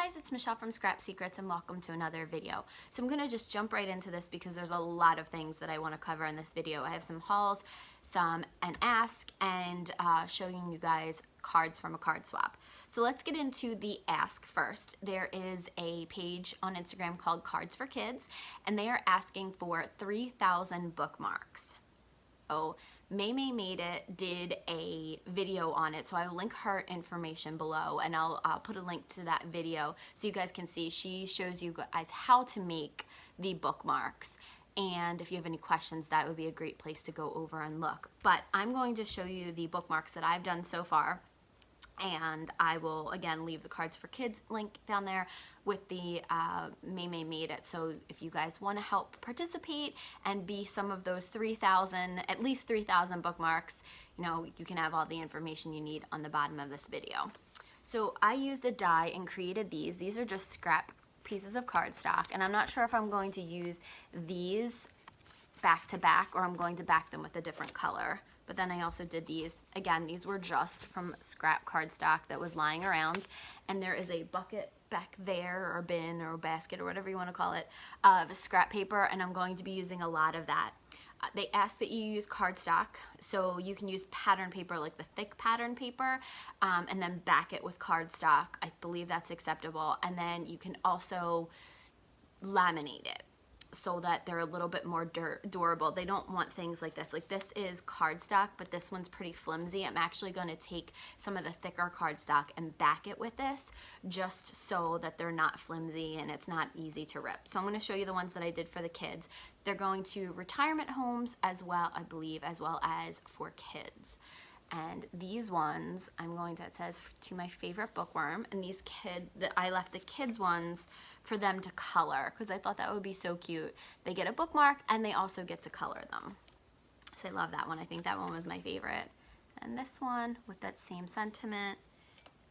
guys, it's Michelle from Scrap Secrets and welcome to another video. So I'm gonna just jump right into this because there's a lot of things that I want to cover in this video. I have some hauls, an ask, and showing you guys cards from a card swap. So let's get into the ask first. There is a page on Instagram called Cards for Kids, and they are asking for 3,000 bookmarks. Oh, Maymay Made It did a video on it, so I will link her information below, and I'll put a link to that video so you guys can see. She shows you guys how to make the bookmarks, and if you have any questions, that would be a great place to go over and look. But I'm going to show you the bookmarks that I've done so far, and I will again leave the Cards for Kids link down there with the Maymay Made It. So if you guys want to help participate and be some of those 3,000, at least 3,000 bookmarks, you know, you can have all the information you need on the bottom of this video. So I used a die and created these. These are just scrap pieces of cardstock, and I'm not sure if I'm going to use these back to back or I'm going to back them with a different color. But then I also did these. Again, these were just from scrap cardstock that was lying around. And there is a bucket back there, or bin, or basket, or whatever you want to call it, of scrap paper, and I'm going to be using a lot of that. They ask that you use cardstock, so you can use pattern paper, like the thick pattern paper, and then back it with cardstock. I believe that's acceptable. And then you can also laminate it so that they're a little bit more durable. They don't want things like this. Like, this is cardstock, but this one's pretty flimsy. I'm actually going to take some of the thicker cardstock and back it with this, just so that they're not flimsy and it's not easy to rip. So I'm going to show you the ones that I did for the kids. They're going to retirement homes as well, I believe, as well as for kids. And these ones, I'm going to, it says, to my favorite bookworm, and these I left the kids ones for them to color because I thought that would be so cute. They get a bookmark and they also get to color them. So I love that one. I think that one was my favorite. And this one with that same sentiment,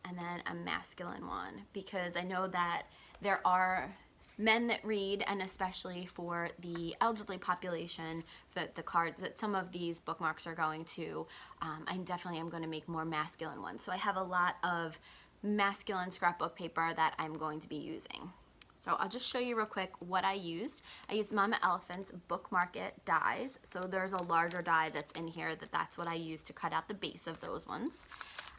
and then a masculine one, because I know that there are men that read, and especially for the elderly population, that the cards that some of these bookmarks are going to, I definitely am going to make more masculine ones. So I have a lot of masculine scrapbook paper that I'm going to be using. So I'll just show you real quick what I used. I used Mama Elephant's Bookmark It dies. So there's a larger die that's in here that's what I used to cut out the base of those ones.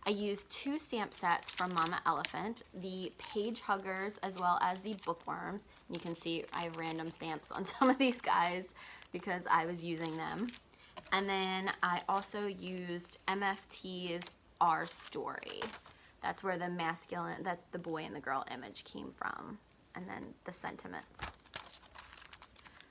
I used 2 stamp sets from Mama Elephant, the page huggers as well as the bookworms. You can see I have random stamps on some of these guys because I was using them. And then I also used MFT's Our Story. That's where the masculine, that's the boy and the girl image came from. And then the sentiments.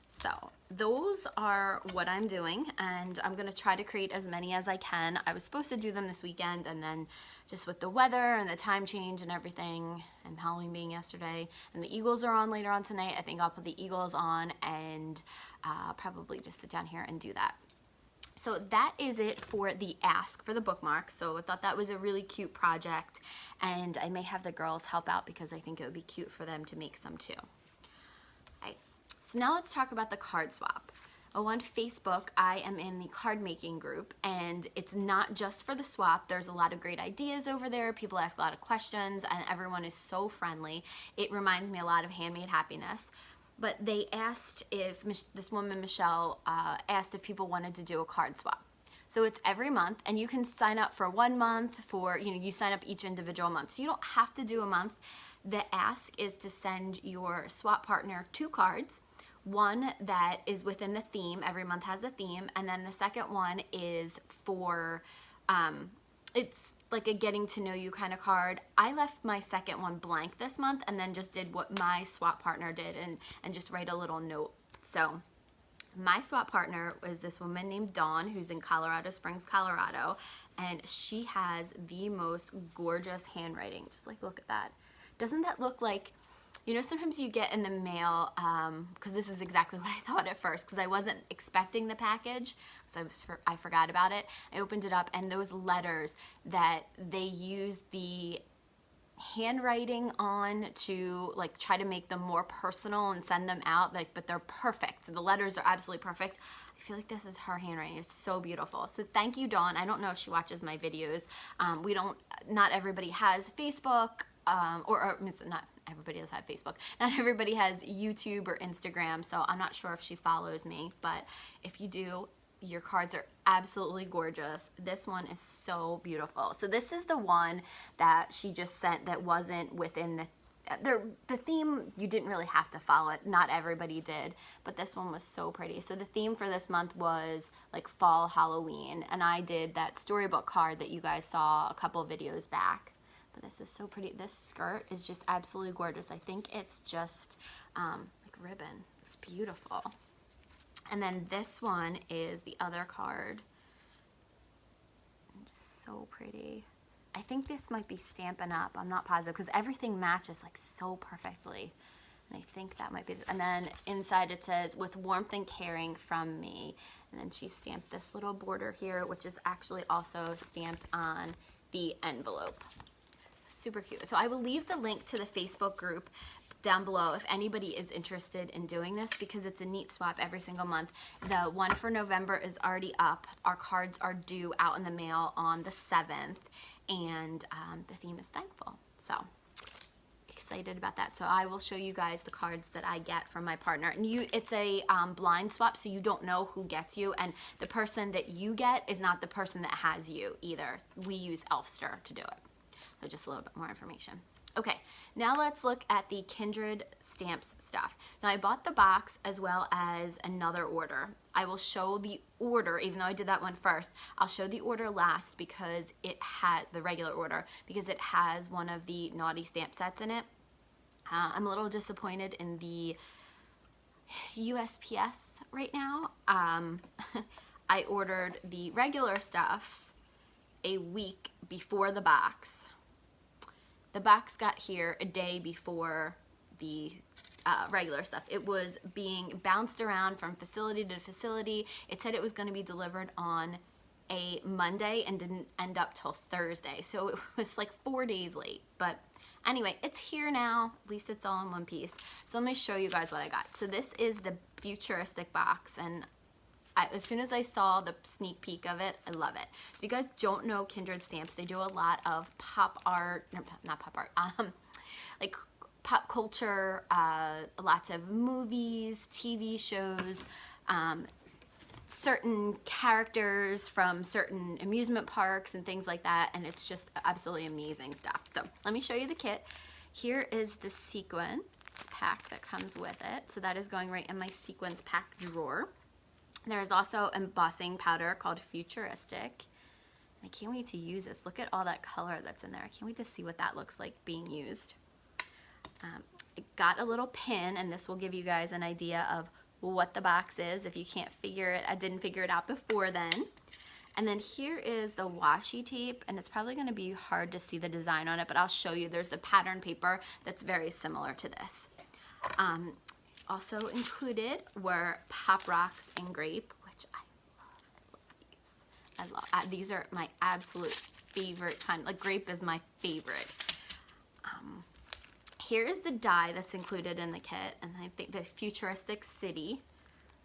So those are what I'm doing, and I'm gonna try to create as many as I can. I was supposed to do them this weekend, and then just with the weather and the time change and everything, and Halloween being yesterday, and the Eagles are on later on tonight, I think I'll put the Eagles on and probably just sit down here and do that. So that is it for the ask for the bookmarks. So I thought that was a really cute project, and I may have the girls help out because I think it would be cute for them to make some too. Okay. So now let's talk about the card swap. On Facebook, I am in the card making group, and it's not just for the swap. There's a lot of great ideas over there. People ask a lot of questions, and everyone is so friendly. It reminds me a lot of Handmade Happiness. But they asked if, this woman, Michelle, asked if people wanted to do a card swap. So it's every month, and you can sign up for 1 month for, you sign up each individual month. So you don't have to do a month. The ask is to send your swap partner 2 cards. One that is within the theme, every month has a theme, and then the second one is for, it's like a getting to know you kind of card. I left my second one blank this month and then just did what my swap partner did and just write a little note. So my swap partner was this woman named Dawn, who's in Colorado Springs, Colorado, and she has the most gorgeous handwriting. Just like, look at that. Doesn't that look like, sometimes you get in the mail, because this is exactly what I thought at first, because I wasn't expecting the package, because I forgot about it. I opened it up, and those letters that they use the handwriting on to like try to make them more personal and send them out, but they're perfect. The letters are absolutely perfect. I feel like this is her handwriting. It's so beautiful. So thank you, Dawn. I don't know if she watches my videos. Not everybody has Facebook. Or not everybody does have Facebook. Not everybody has YouTube or Instagram, so I'm not sure if she follows me, but if you do, your cards are absolutely gorgeous. This one is so beautiful. So this is the one that she just sent that wasn't within the theme. You didn't really have to follow it. Not everybody did, but this one was so pretty. So the theme for this month was like fall Halloween, and I did that storybook card that you guys saw a couple videos back. But this is so pretty. This skirt is just absolutely gorgeous. I think it's just like ribbon. It's beautiful. And then this one is the other card. So pretty. I think this might be Stampin' Up. I'm not positive because everything matches like so perfectly. And I think that might be, and then inside it says, with warmth and caring from me. And then she stamped this little border here, which is actually also stamped on the envelope. Super cute. So I will leave the link to the Facebook group down below if anybody is interested in doing this, because it's a neat swap every single month. The one for November is already up. Our cards are due out in the mail on the 7th, and the theme is thankful. So excited about that. So I will show you guys the cards that I get from my partner, and it's a blind swap, so you don't know who gets you, and the person that you get is not the person that has you either. We use Elfster to do it. So just a little bit more information. Okay, now let's look at the Kindred Stamps stuff. Now I bought the box as well as another order. I will show the order, even though I did that one first. I'll show the order last because it had the regular order, because it has one of the naughty stamp sets in it. I'm a little disappointed in the USPS right now. I ordered the regular stuff a week before the box. The box got here a day before the regular stuff. It was being bounced around from facility to facility. It said it was going to be delivered on a Monday and didn't end up till Thursday. So it was like 4 days late. But anyway, it's here now. At least it's all in one piece. So let me show you guys what I got. So this is the futuristic box, and as soon as I saw the sneak peek of it, I love it. If you guys don't know Kindred Stamps, they do a lot of pop art, no, not pop art, like pop culture, lots of movies, TV shows, certain characters from certain amusement parks and things like that, and it's just absolutely amazing stuff. So let me show you the kit. Here is the sequence pack that comes with it. So that is going right in my sequence pack drawer. There is also embossing powder called Futuristic. I can't wait to use this. Look at all that color that's in there. I can't wait to see what that looks like being used. I got a little pin, and this will give you guys an idea of what the box is if you can't figure it. I didn't figure it out before then. And then here is the washi tape, and it's probably going to be hard to see the design on it, but I'll show you. There's the pattern paper that's very similar to this. Also included were Pop Rocks and Grape, which I love these. I love these are my absolute favorite kind. Like grape is my favorite. Here is the die that's included in the kit, and I think the Futuristic City.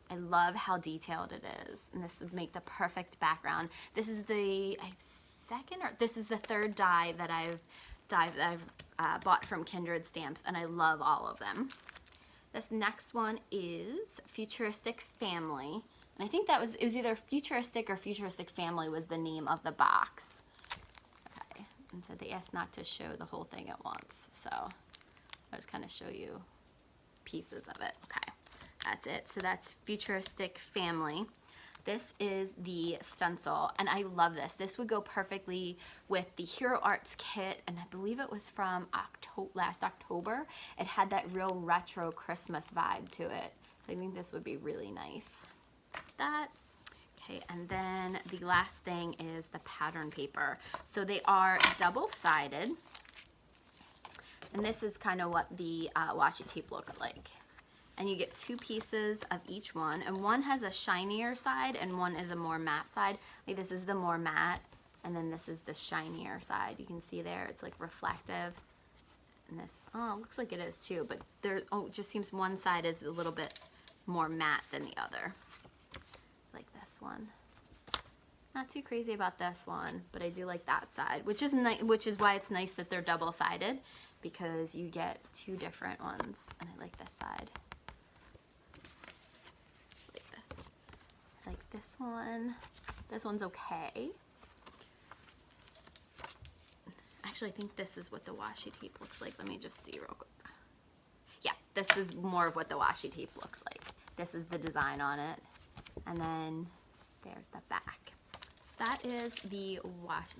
I love how detailed it is, and this would make the perfect background. This is the this is the third die that I've bought from Kindred Stamps, and I love all of them. This next one is Futuristic Family, and I think it was either Futuristic or Futuristic Family was the name of the box. Okay, and so they asked not to show the whole thing at once, so I'll just kind of show you pieces of it. Okay, that's it. So that's Futuristic Family. This is the stencil, and I love this. This would go perfectly with the Hero Arts kit, and I believe it was from last October. It had that real retro Christmas vibe to it, so I think this would be really nice. That. Okay, and then the last thing is the pattern paper. So they are double-sided, and this is kind of what the washi tape looks like. And you get 2 pieces of each one, and one has a shinier side and one is a more matte side. Like this is the more matte, and then this is the shinier side. You can see there, it's like reflective. And this, oh, it looks like it is too, but there, it just seems one side is a little bit more matte than the other. Like this one. Not too crazy about this one, but I do like that side, which is why it's nice that they're double-sided, because you get two different ones. And I like this side. Like this. I like this one. This one's okay. Actually, I think this is what the washi tape looks like. Let me just see real quick. Yeah, this is more of what the washi tape looks like. This is the design on it. And then there's the back. So that is the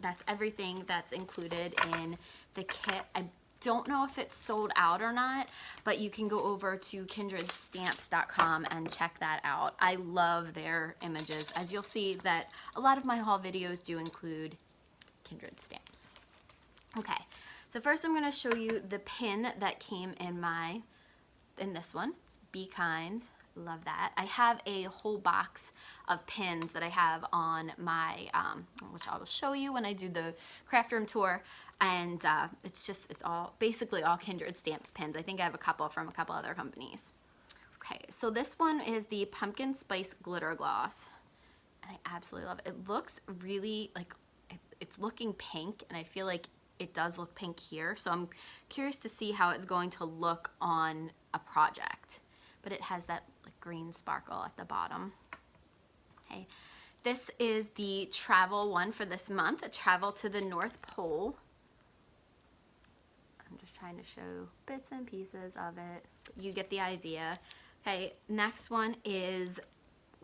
that's everything that's included in the kit. I don't know if it's sold out or not, but you can go over to kindredstamps.com and check that out. I love their images. As you'll see that a lot of my haul videos do include Kindred Stamps. Okay, so first I'm going to show you the pin that came in this one. It's Be Kind. Love that. I have a whole box of pins that I have on my, which I will show you when I do the craft room tour. And it's all basically all Kindred Stamps pins. I think I have a couple from a couple other companies. Okay, so this one is the Pumpkin Spice Glitter Gloss. And I absolutely love it. It looks really like, it's looking pink, and I feel like it does look pink here. So I'm curious to see how it's going to look on a project. But it has that like green sparkle at the bottom. Okay, this is the travel one for this month, a travel to the North Pole. I'm just trying to show bits and pieces of it. You get the idea. Okay, next one is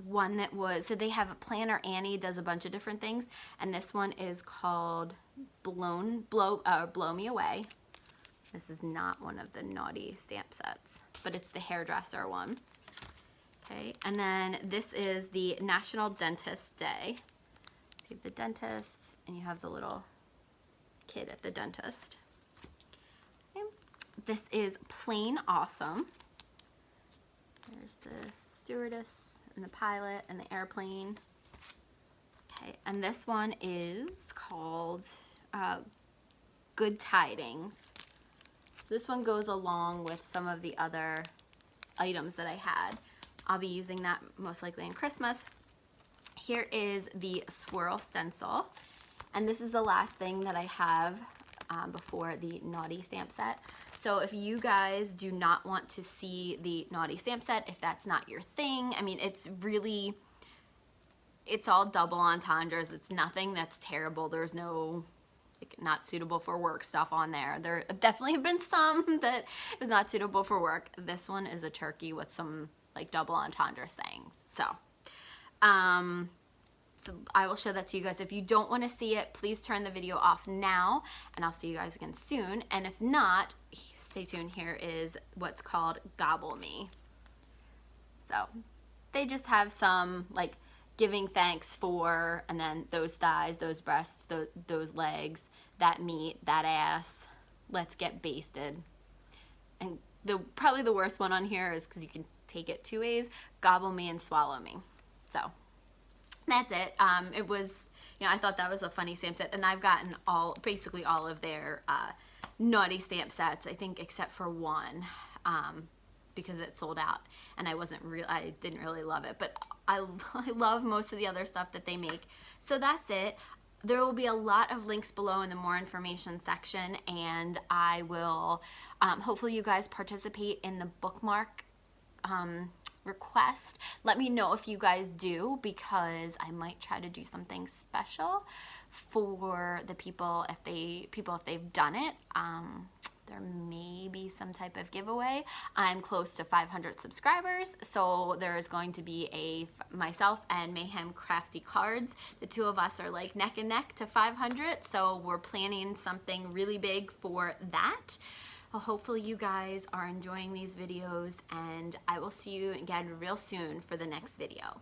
one that was, so they have a Planner Annie does a bunch of different things, and this one is called Blow Me Away. This is not one of the naughty stamp sets, but it's the hairdresser one. Okay, and then this is the National Dentist Day. You have the dentist, and you have the little kid at the dentist. Okay. This is Plain Awesome. There's the stewardess and the pilot and the airplane. Okay, and this one is called Good Tidings. So this one goes along with some of the other items that I had. I'll be using that most likely in Christmas. Here is the swirl stencil, and this is the last thing that I have before the naughty stamp set. So if you guys do not want to see the naughty stamp set, if that's not your thing, I mean, it's all double entendres. It's nothing that's terrible. There's no like not suitable for work stuff on there. There definitely have been some that was not suitable for work. This one is a turkey with some like double entendre sayings. So I will show that to you guys. If you don't want to see it, please turn the video off now, and I'll see you guys again soon. And if not, stay tuned. Here is what's called Gobble Me. So they just have some like giving thanks for, and then those thighs, those breasts, those legs, that meat, that ass, let's get basted. And probably the worst one on here is, because you can take it two ways, gobble me and swallow me. So that's it. It was, I thought that was a funny stamp set, and I've gotten basically all of their naughty stamp sets, I think, except for one, because it sold out, and I didn't really love it, but I love most of the other stuff that they make. So that's it. There will be a lot of links below in the more information section, and I will, hopefully you guys participate in the bookmark request. Let me know if you guys do, because I might try to do something special for the people if they've done it. There may be some type of giveaway. I'm close to 500 subscribers, so there is going to be myself and Mayhem Crafty Cards. The two of us are like neck and neck to 500, so we're planning something really big for that. Well, hopefully you guys are enjoying these videos, and I will see you again real soon for the next video.